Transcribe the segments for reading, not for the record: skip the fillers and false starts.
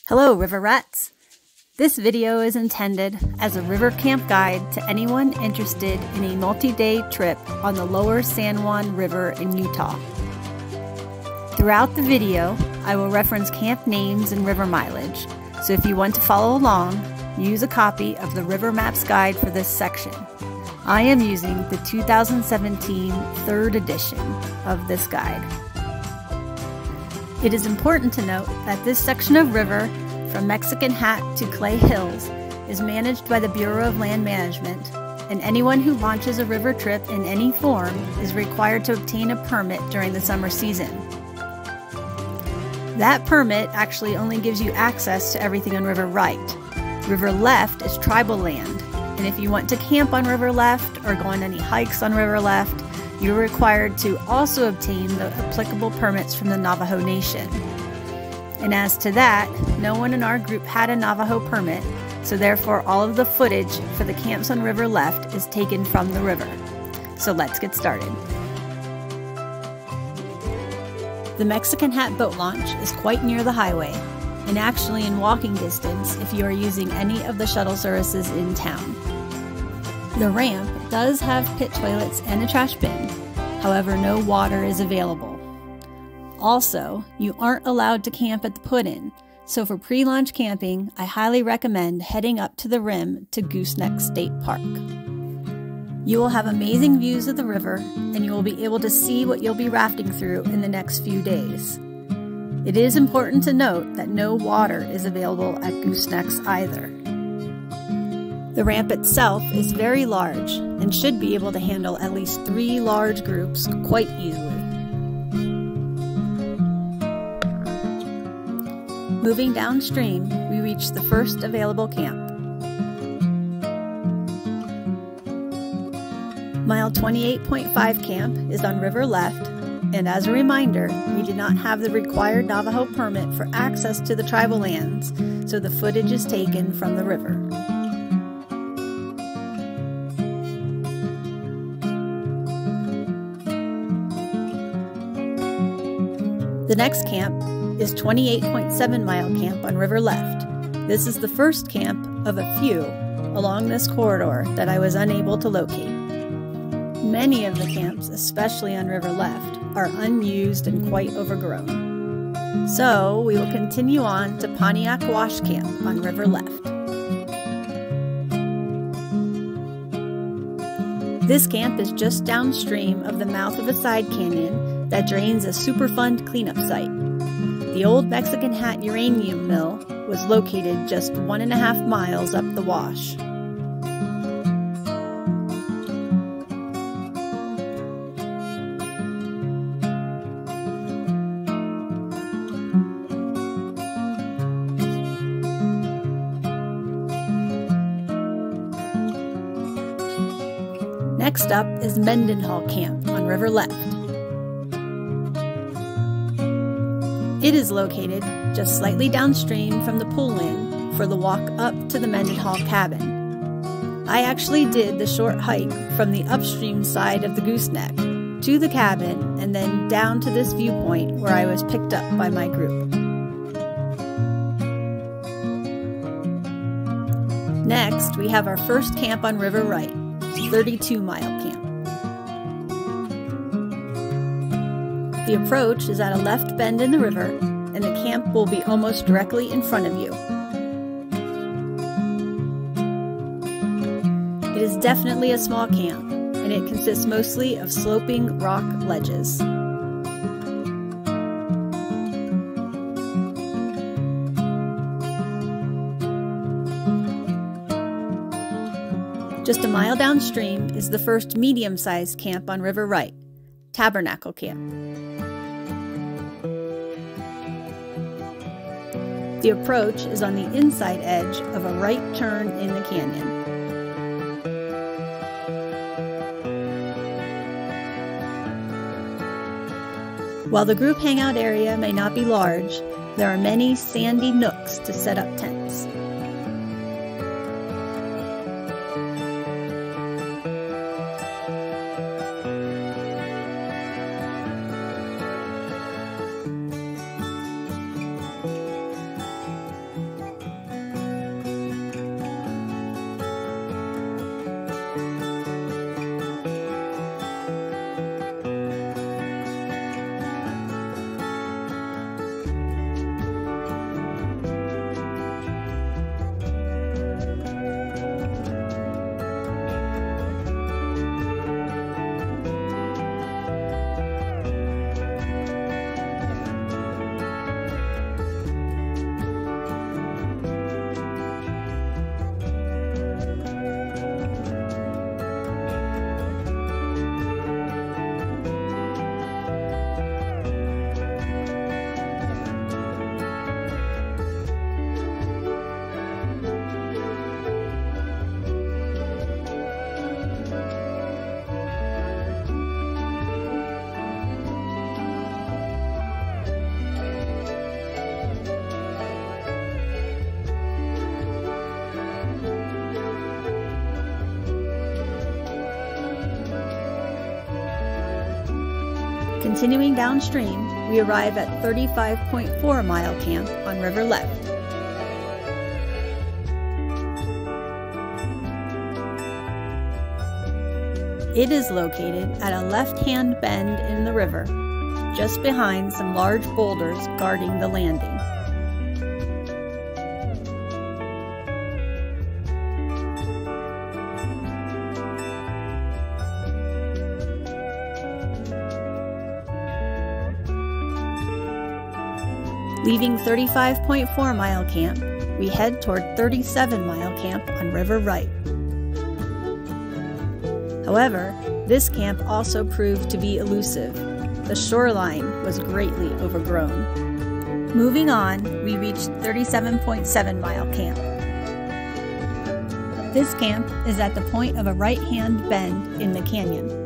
Hello, River Rats! This video is intended as a river camp guide to anyone interested in a multi-day trip on the Lower San Juan River in Utah. Throughout the video, I will reference camp names and river mileage, so if you want to follow along, use a copy of the RiverMaps guide for this section. I am using the 2017 third edition of this guide. It is important to note that this section of river, from Mexican Hat to Clay Hills, is managed by the Bureau of Land Management, and anyone who launches a river trip in any form is required to obtain a permit during the summer season. That permit actually only gives you access to everything on River Right. River Left is tribal land, and if you want to camp on River Left or go on any hikes on River Left, you're required to also obtain the applicable permits from the Navajo Nation. And as to that, no one in our group had a Navajo permit, so therefore all of the footage for the camps on River Left is taken from the river. So let's get started. The Mexican Hat boat launch is quite near the highway, and actually in walking distance if you are using any of the shuttle services in town. The ramp does have pit toilets and a trash bin, however no water is available. Also, you aren't allowed to camp at the put-in, so for pre-launch camping, I highly recommend heading up to the rim to Gooseneck State Park. You will have amazing views of the river, and you will be able to see what you'll be rafting through in the next few days. It is important to note that no water is available at Goosenecks either. The ramp itself is very large and should be able to handle at least 3 large groups quite easily. Moving downstream, we reach the first available camp. Mile 28.5 camp is on River Left, and as a reminder, we did not have the required Navajo permit for access to the tribal lands, so the footage is taken from the river. The next camp is 28.7 Mile Camp on River Left. This is the first camp of a few along this corridor that I was unable to locate. Many of the camps, especially on River Left, are unused and quite overgrown. So we will continue on to Pontiac Wash Camp on River Left. This camp is just downstream of the mouth of a side canyon that drains a Superfund cleanup site. The old Mexican Hat uranium mill was located just 1.5 miles up the wash. Next up is Mendenhall Camp on River Left. It is located just slightly downstream from the pull-in for the walk up to the Mendenhall cabin. I actually did the short hike from the upstream side of the gooseneck to the cabin and then down to this viewpoint where I was picked up by my group. Next, we have our first camp on River Right, 32 Mile Camp. The approach is at a left bend in the river, and the camp will be almost directly in front of you. It is definitely a small camp, and it consists mostly of sloping rock ledges. Just a mile downstream is the first medium-sized camp on River Right, Tabernacle Camp. The approach is on the inside edge of a right turn in the canyon. While the group hangout area may not be large, there are many sandy nooks to set up tents. Continuing downstream, we arrive at 35.4 Mile Camp on River Left. It is located at a left-hand bend in the river, just behind some large boulders guarding the landing. Leaving 35.4 Mile Camp, we head toward 37 Mile Camp on River Right. However, this camp also proved to be elusive. The shoreline was greatly overgrown. Moving on, we reached 37.7 Mile Camp. This camp is at the point of a right-hand bend in the canyon.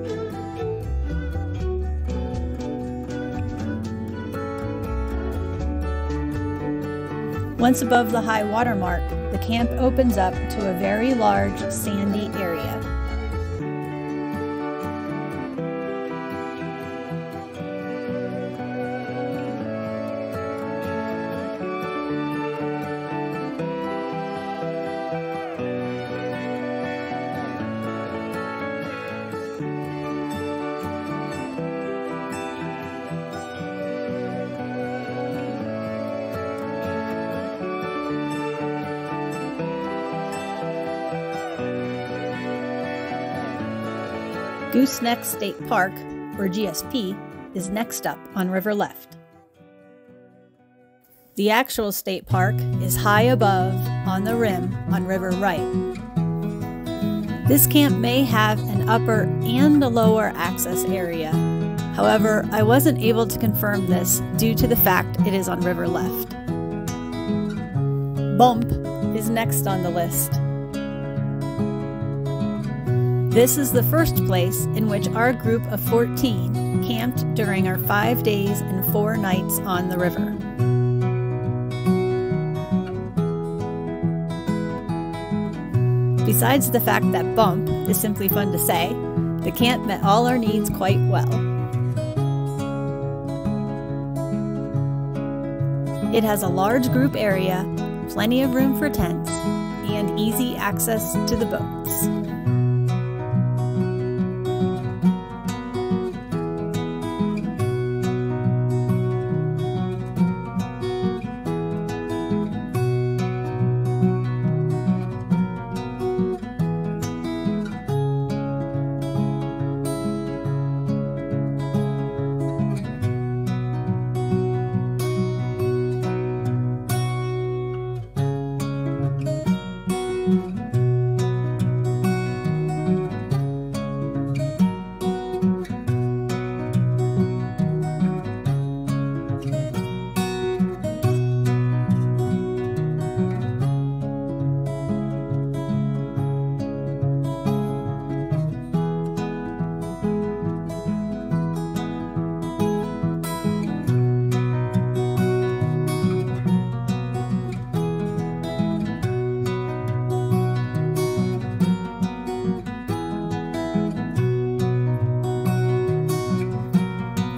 Once above the high water mark, the camp opens up to a very large sandy area. Gooseneck State Park, or GSP, is next up on River Left. The actual state park is high above, on the rim, on River Right. This camp may have an upper and a lower access area. However, I wasn't able to confirm this due to the fact it is on River Left. Bump is next on the list. This is the first place in which our group of 14 camped during our 5 days and 4 nights on the river. Besides the fact that Bump is simply fun to say, the camp met all our needs quite well. It has a large group area, plenty of room for tents, and easy access to the boats.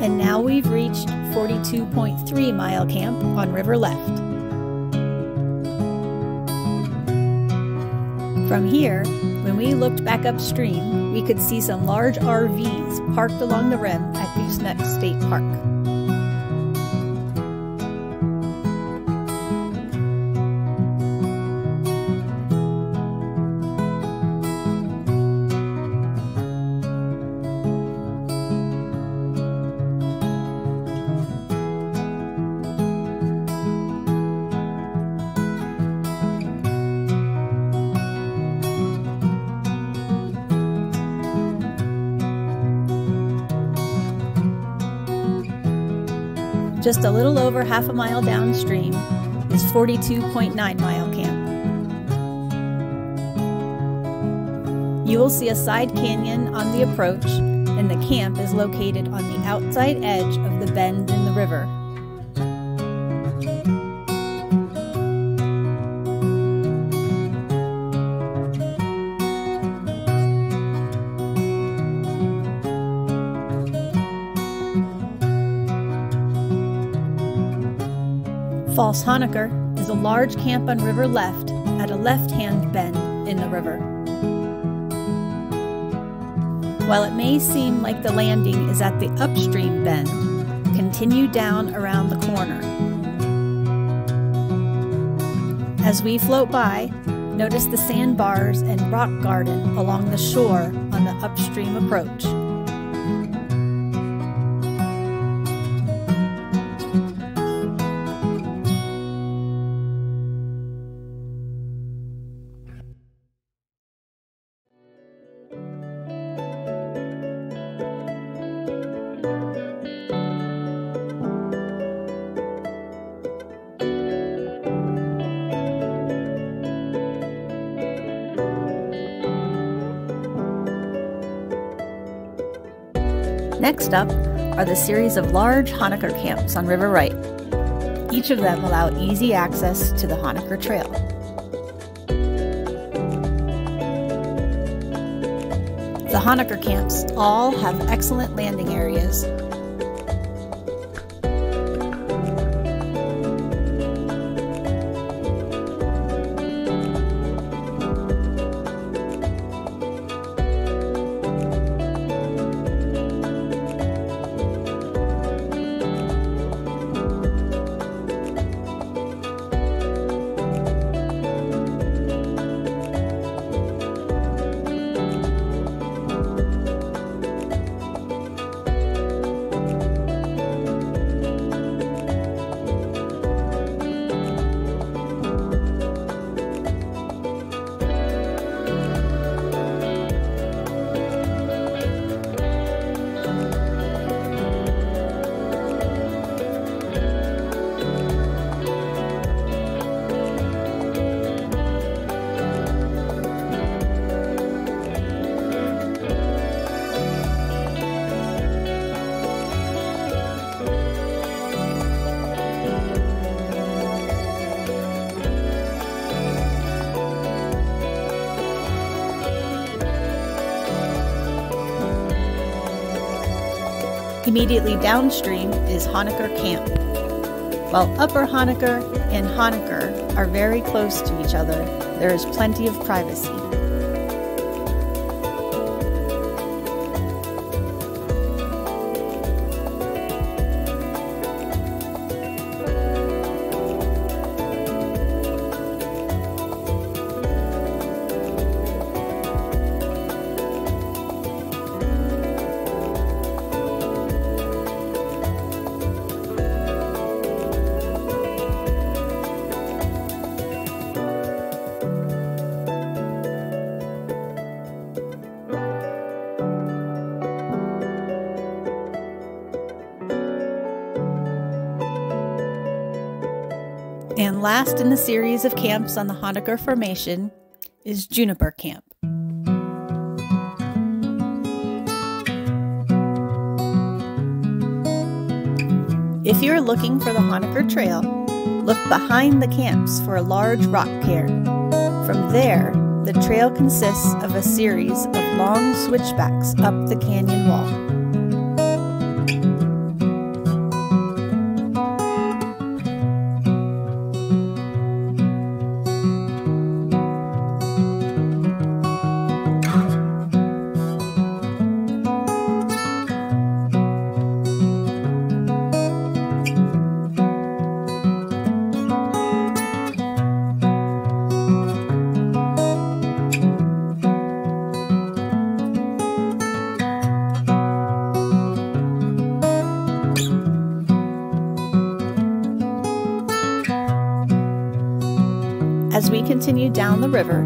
And now we've reached 42.3 Mile Camp on River Left. From here, when we looked back upstream, we could see some large RVs parked along the rim at Gooseneck State Park. Just a little over half a mile downstream is 42.9 Mile Camp. You will see a side canyon on the approach, and the camp is located on the outside edge of the bend in the river. False Honaker is a large camp on River Left at a left-hand bend in the river. While it may seem like the landing is at the upstream bend, continue down around the corner. As we float by, notice the sandbars and rock garden along the shore on the upstream approach. Next up are the series of large Honaker camps on River Right. Each of them allow easy access to the Honaker Trail. The Honaker camps all have excellent landing areas. Immediately downstream is Honaker Camp. While Upper Honaker and Honaker are very close to each other, there is plenty of privacy. And last in the series of camps on the Honaker Formation is Juniper Camp. If you're looking for the Honaker Trail, look behind the camps for a large rock cairn. From there, the trail consists of a series of long switchbacks up the canyon wall. As we continue down the river,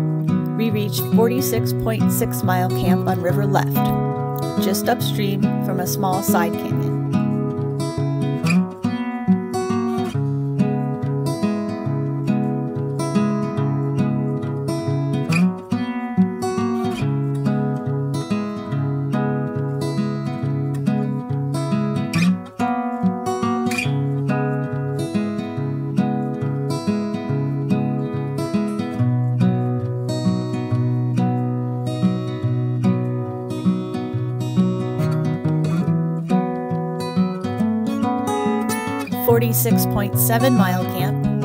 we reach 46.6 Mile Camp on River Left, just upstream from a small side canyon. .7 Mile Camp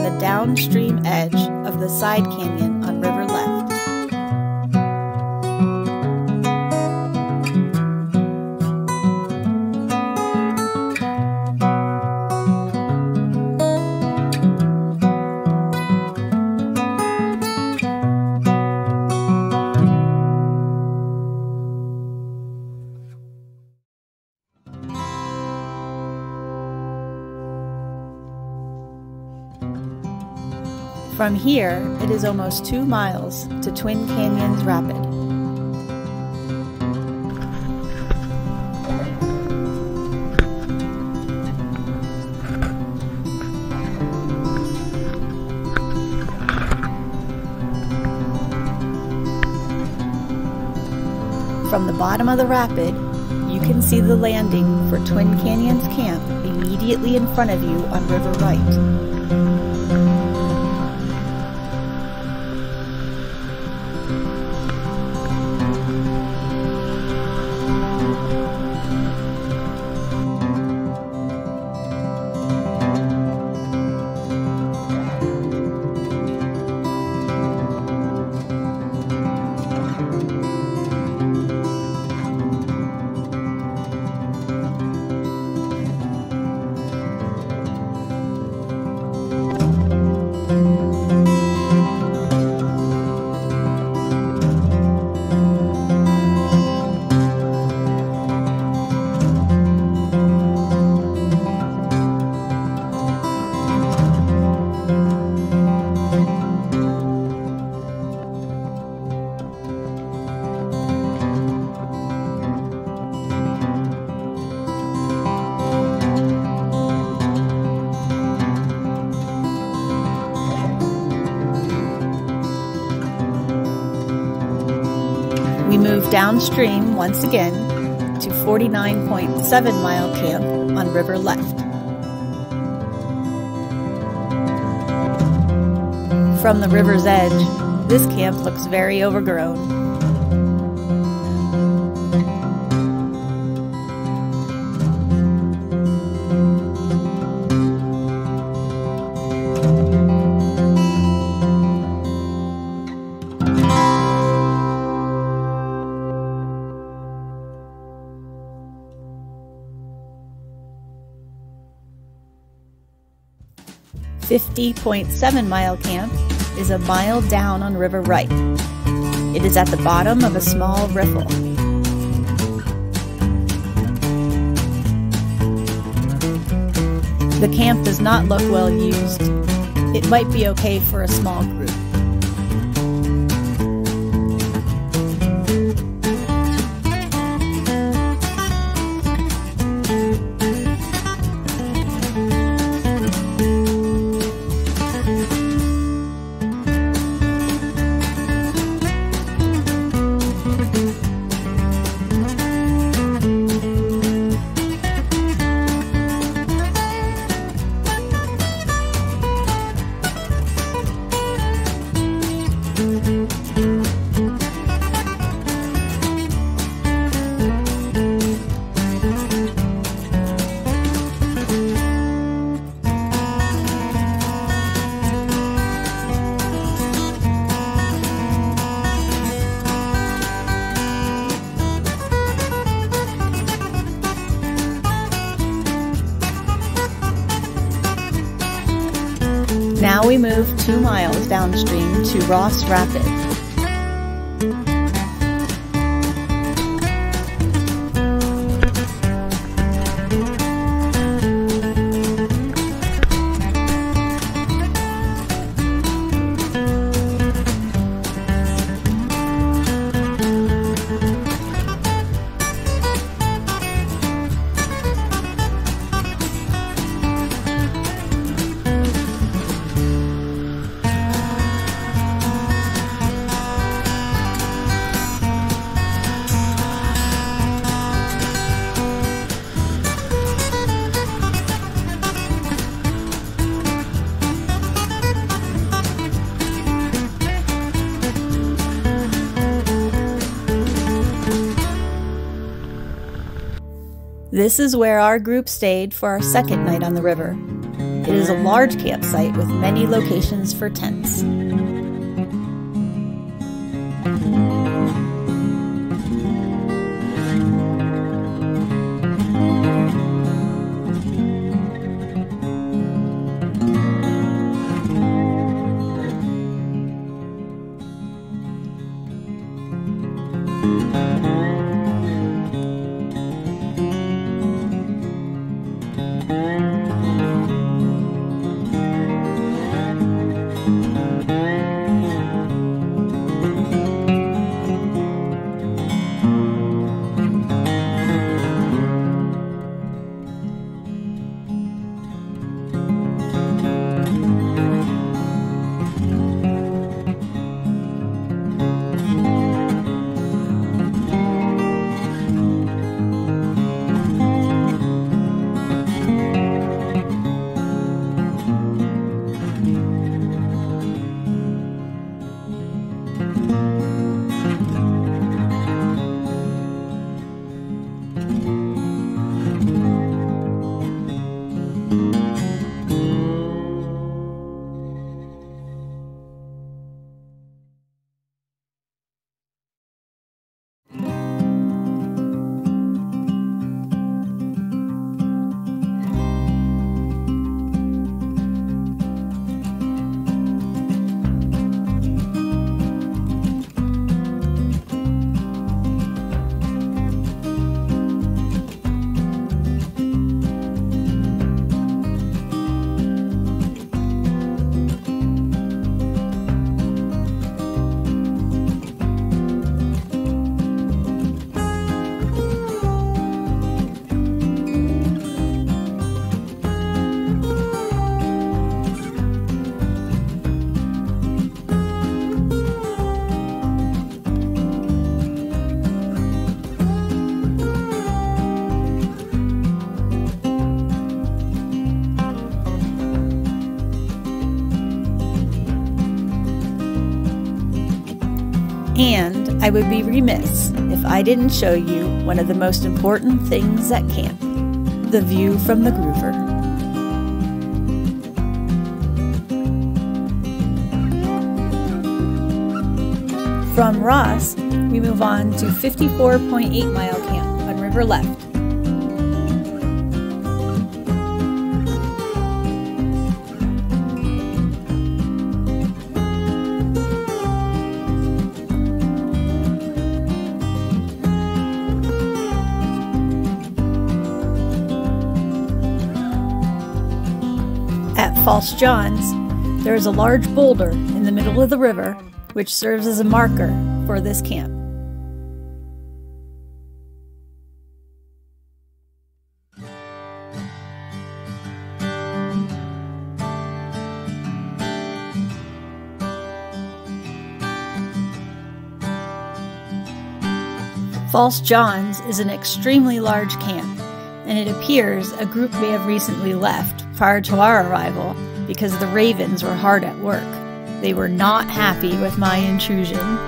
the downstream edge of the side canyon on River Left. From here, it is almost 2 miles to Twin Canyons Rapid. From the bottom of the rapid, you can see the landing for Twin Canyons Camp immediately in front of you on River Right. We move downstream once again to 49.7 Mile Camp on River Left. From the river's edge, this camp looks very overgrown. .7 Mile Camp is a mile down on River Right. It is at the bottom of a small riffle. The camp does not look well used. It might be okay for a small group. Now we move 2 miles downstream to Ross Rapid. This is where our group stayed for our second night on the river. It is a large campsite with many locations for tents. And I would be remiss if I didn't show you one of the most important things at camp, the view from the groover. From Ross, we move on to 54.8 Mile Camp on River Left. At False John's, there is a large boulder in the middle of the river, which serves as a marker for this camp. False John's is an extremely large camp, and it appears a group may have recently left prior to our arrival because the ravens were hard at work. They were not happy with my intrusion.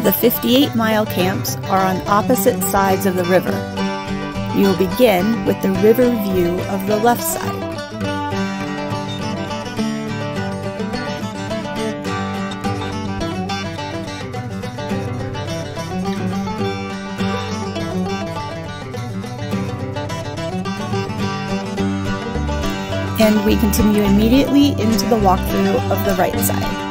The 58-mile camps are on opposite sides of the river. You will begin with the river view of the left side. And we continue immediately into the walkthrough of the right side.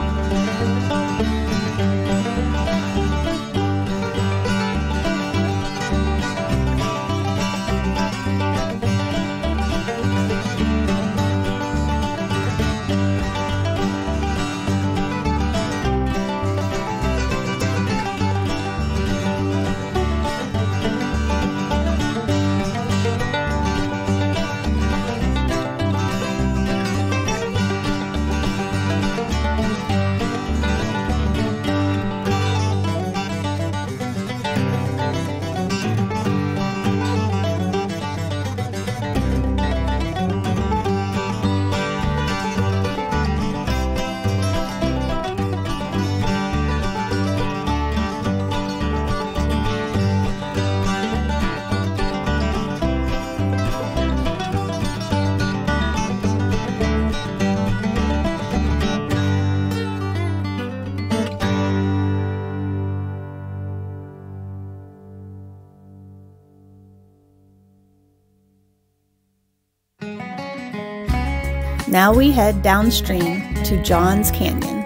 Now we head downstream to Johns Canyon.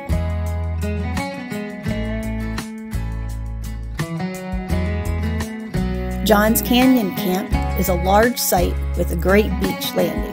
Johns Canyon Camp is a large site with a great beach landing.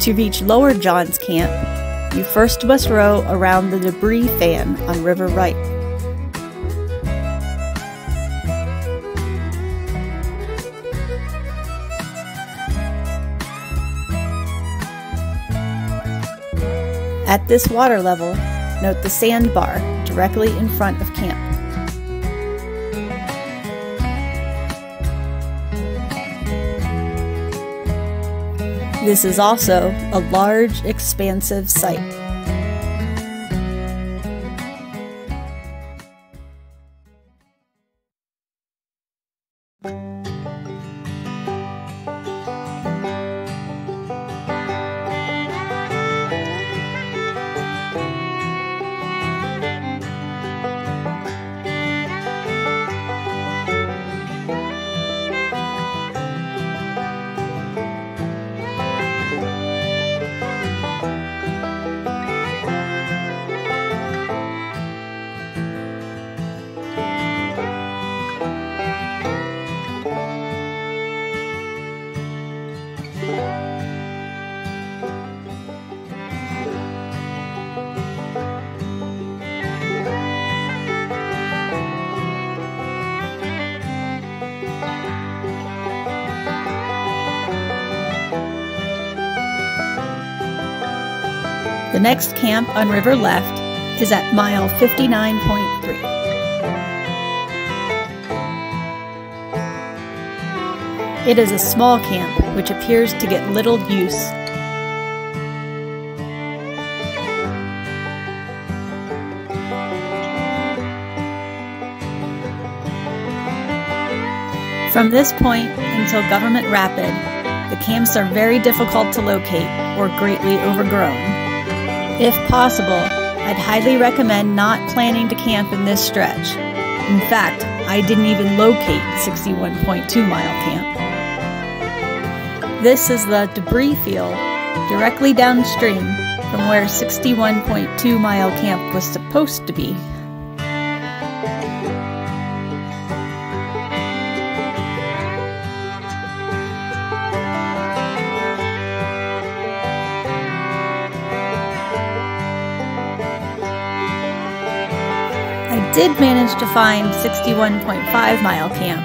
To reach Lower Johns Camp, you first must row around the debris fan on River Right. At this water level, note the sandbar directly in front of camp. This is also a large, expansive site. The next camp on River Left is at mile 59.3. It is a small camp which appears to get little use. From this point until Government Rapid, the camps are very difficult to locate or greatly overgrown. If possible, I'd highly recommend not planning to camp in this stretch. In fact, I didn't even locate 61.2 Mile Camp. This is the debris field directly downstream from where 61.2 Mile Camp was supposed to be. I did manage to find 61.5 Mile Camp,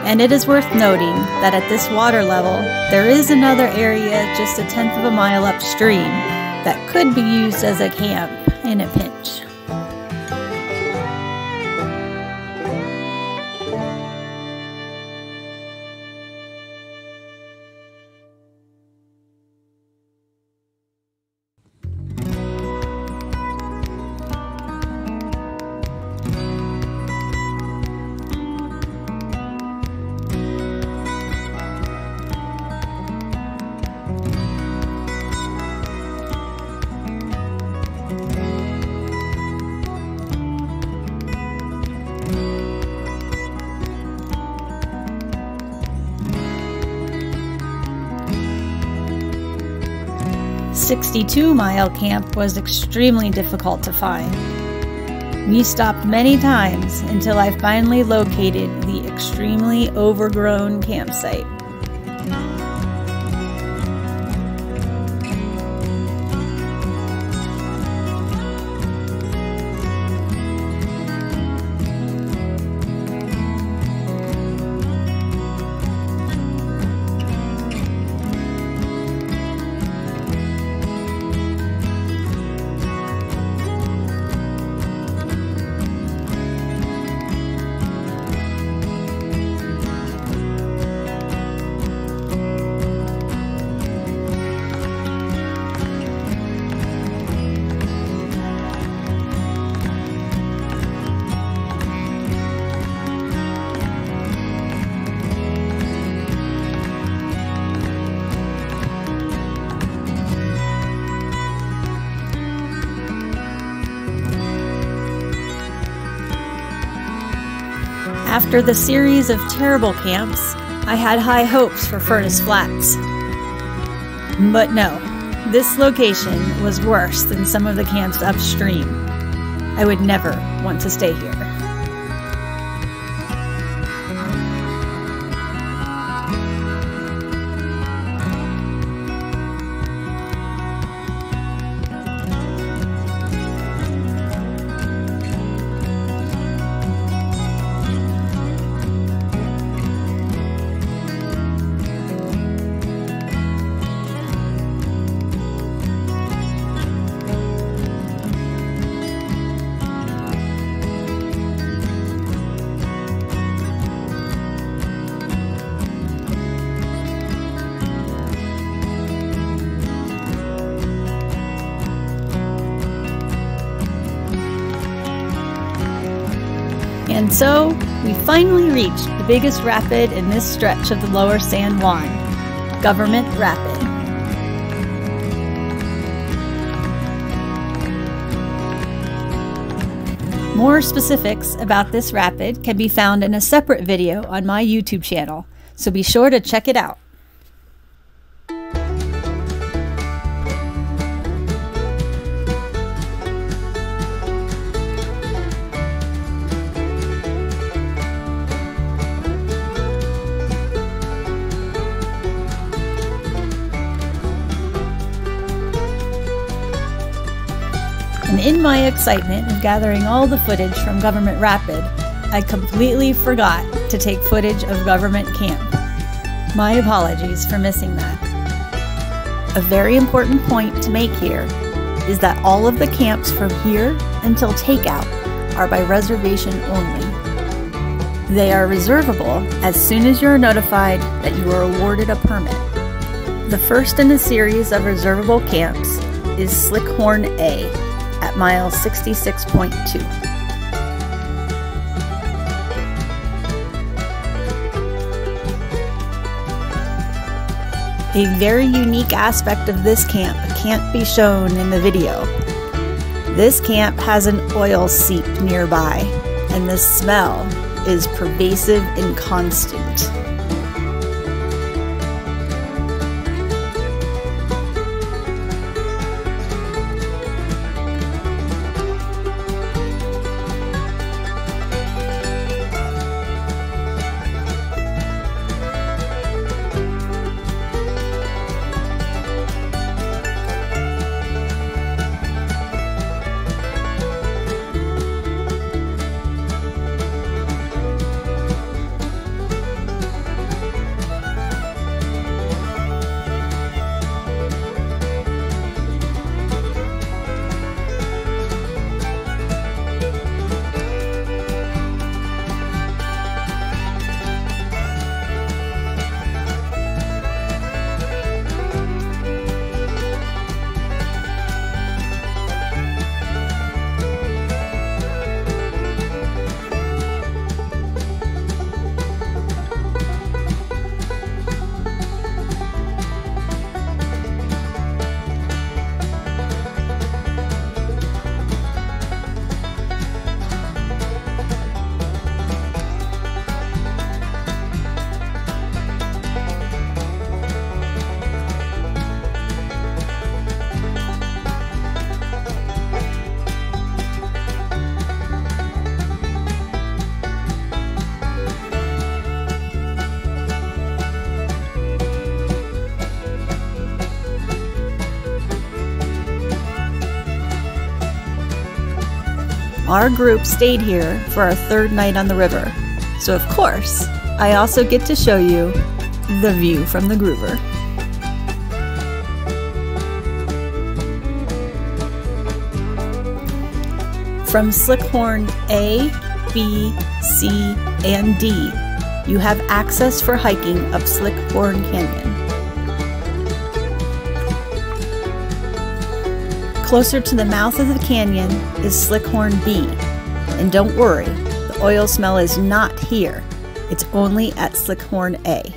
and it is worth noting that at this water level, there is another area just a 1/10 of a mile upstream that could be used as a camp in a pinch. The 62 Mile Camp was extremely difficult to find. We stopped many times until I finally located the extremely overgrown campsite. After the series of terrible camps, I had high hopes for Furnace Flats. But no, this location was worse than some of the camps upstream. I would never want to stay here. And so, we finally reached the biggest rapid in this stretch of the Lower San Juan, Government Rapid. More specifics about this rapid can be found in a separate video on my YouTube channel, so be sure to check it out. And in my excitement of gathering all the footage from Government Rapid, I completely forgot to take footage of Government Camp. My apologies for missing that. A very important point to make here is that all of the camps from here until takeout are by reservation only. They are reservable as soon as you are notified that you are awarded a permit. The first in a series of reservable camps is Slickhorn A at mile 66.2. A very unique aspect of this camp can't be shown in the video. This camp has an oil seep nearby, and the smell is pervasive and constant. Our group stayed here for our third night on the river, so of course, I also get to show you the view from the groover. From Slickhorn A, B, C, and D, you have access for hiking up Slickhorn Canyon. Closer to the mouth of the canyon is Slickhorn B, and don't worry, the oil smell is not here. It's only at Slickhorn A.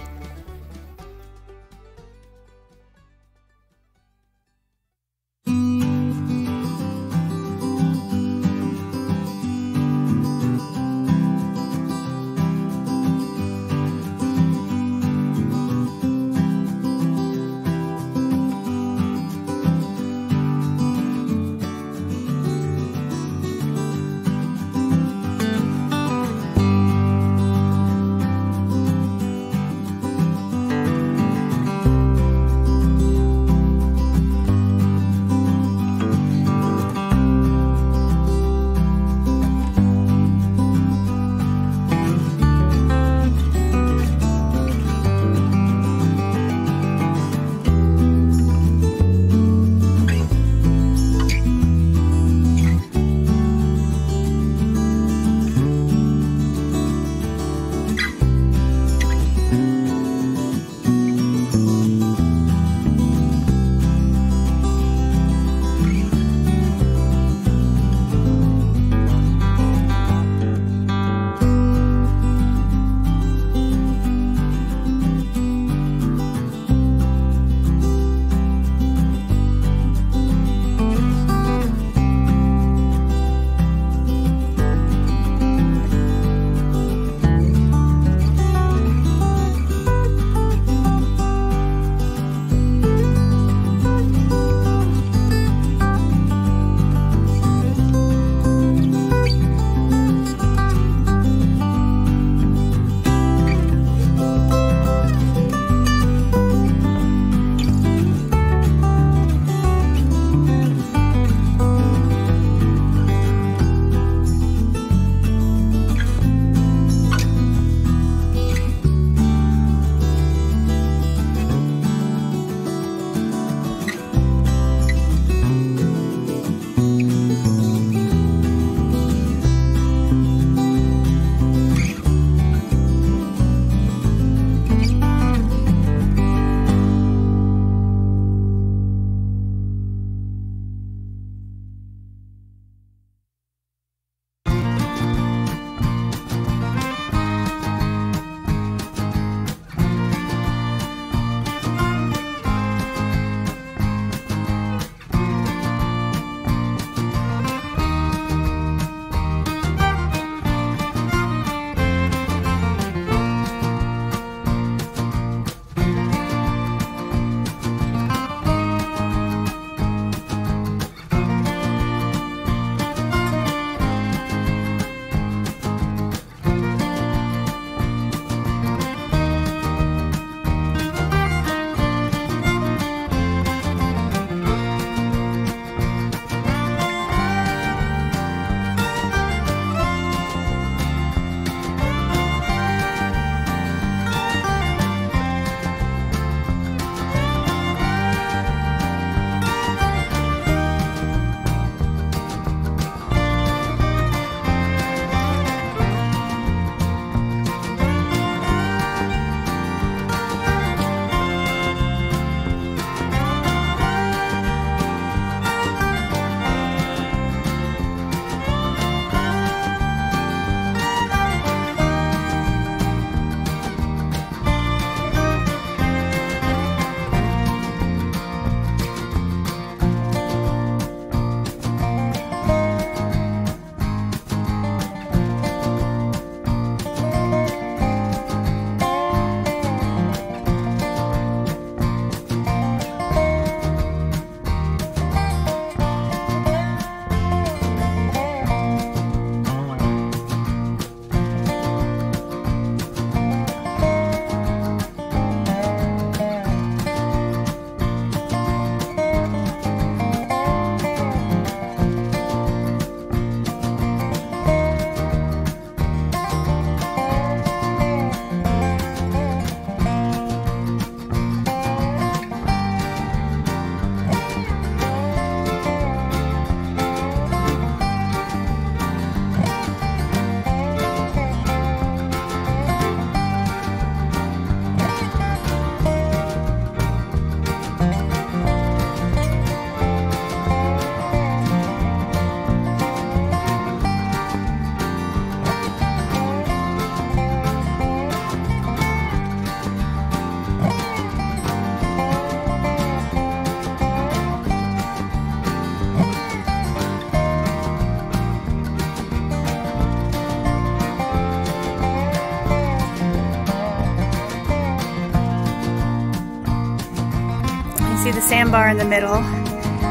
sandbar in the middle.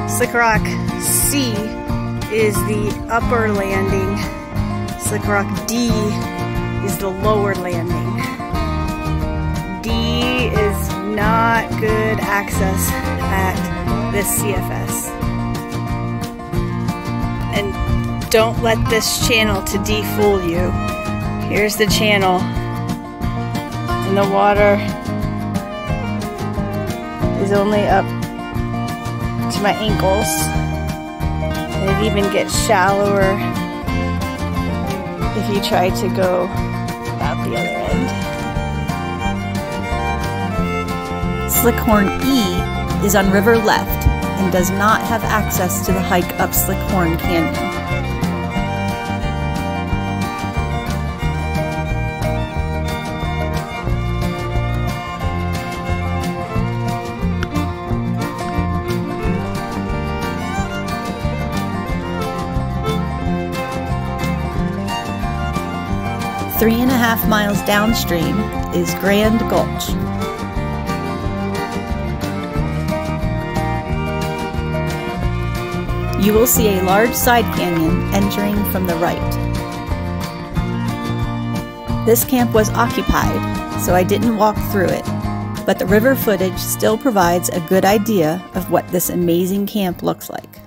Slick Rock C is the upper landing. Slick Rock D is the lower landing. D is not good access at this CFS. And don't let this channel to D fool you. Here's the channel. And the water is only up to my ankles. And it even gets shallower if you try to go out the other end. Slickhorn E is on river left and does not have access to the hike up Slickhorn Canyon. Three and a half miles downstream is Grand Gulch. You will see a large side canyon entering from the right. This camp was occupied, so I didn't walk through it, but the river footage still provides a good idea of what this amazing camp looks like.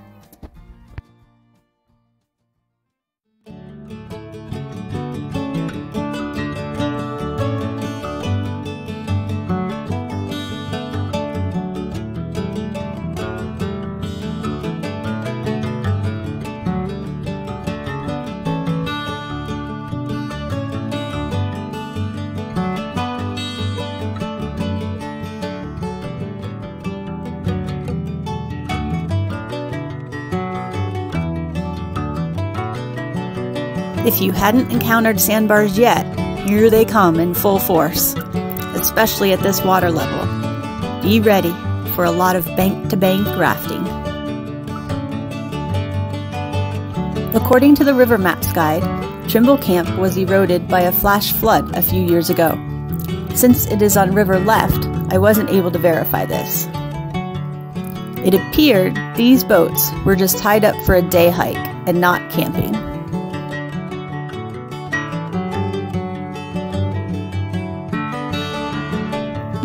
If you hadn't encountered sandbars yet, here they come in full force, especially at this water level. Be ready for a lot of bank-to-bank rafting. According to the RiverMaps guide, Trimble Camp was eroded by a flash flood a few years ago. Since it is on river left, I wasn't able to verify this. It appeared these boats were just tied up for a day hike and not camping.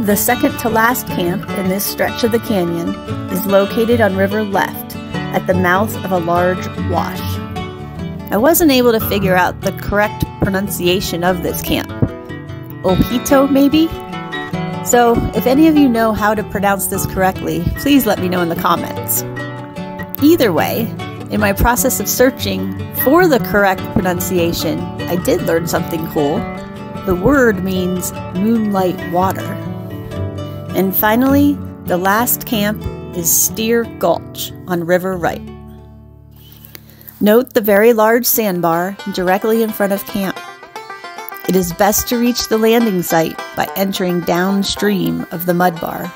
The second to last camp in this stretch of the canyon is located on river left at the mouth of a large wash. I wasn't able to figure out the correct pronunciation of this camp. Ojito, maybe? So, if any of you know how to pronounce this correctly, please let me know in the comments. Either way, in my process of searching for the correct pronunciation, I did learn something cool. The word means moonlight water. And finally, the last camp is Steer Gulch on river right. Note the very large sandbar directly in front of camp. It is best to reach the landing site by entering downstream of the mud bar.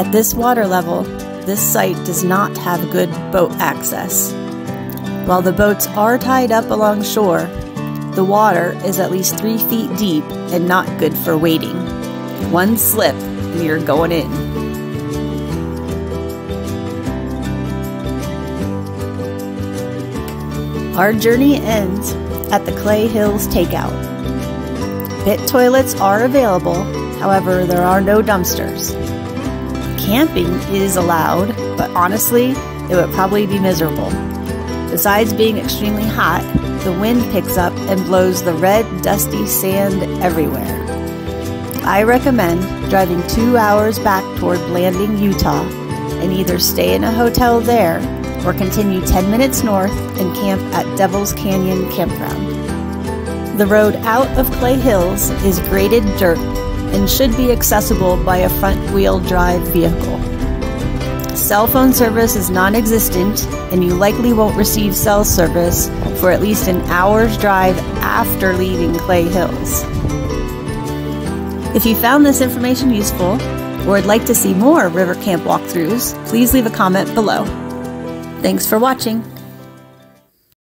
At this water level, this site does not have good boat access. While the boats are tied up along shore, the water is at least 3 feet deep and not good for wading. One slip and you're going in. Our journey ends at the Clay Hills Takeout. Pit toilets are available, however, there are no dumpsters. Camping is allowed, but honestly, it would probably be miserable. Besides being extremely hot, the wind picks up and blows the red, dusty sand everywhere. I recommend driving 2 hours back toward Blanding, Utah, and either stay in a hotel there or continue 10 minutes north and camp at Devil's Canyon Campground. The road out of Clay Hills is graded dirt and should be accessible by a front-wheel drive vehicle. Cell phone service is non-existent, and you likely won't receive cell service for at least an hour's drive after leaving Clay Hills. If you found this information useful, or would like to see more river camp walkthroughs, please leave a comment below. Thanks for watching.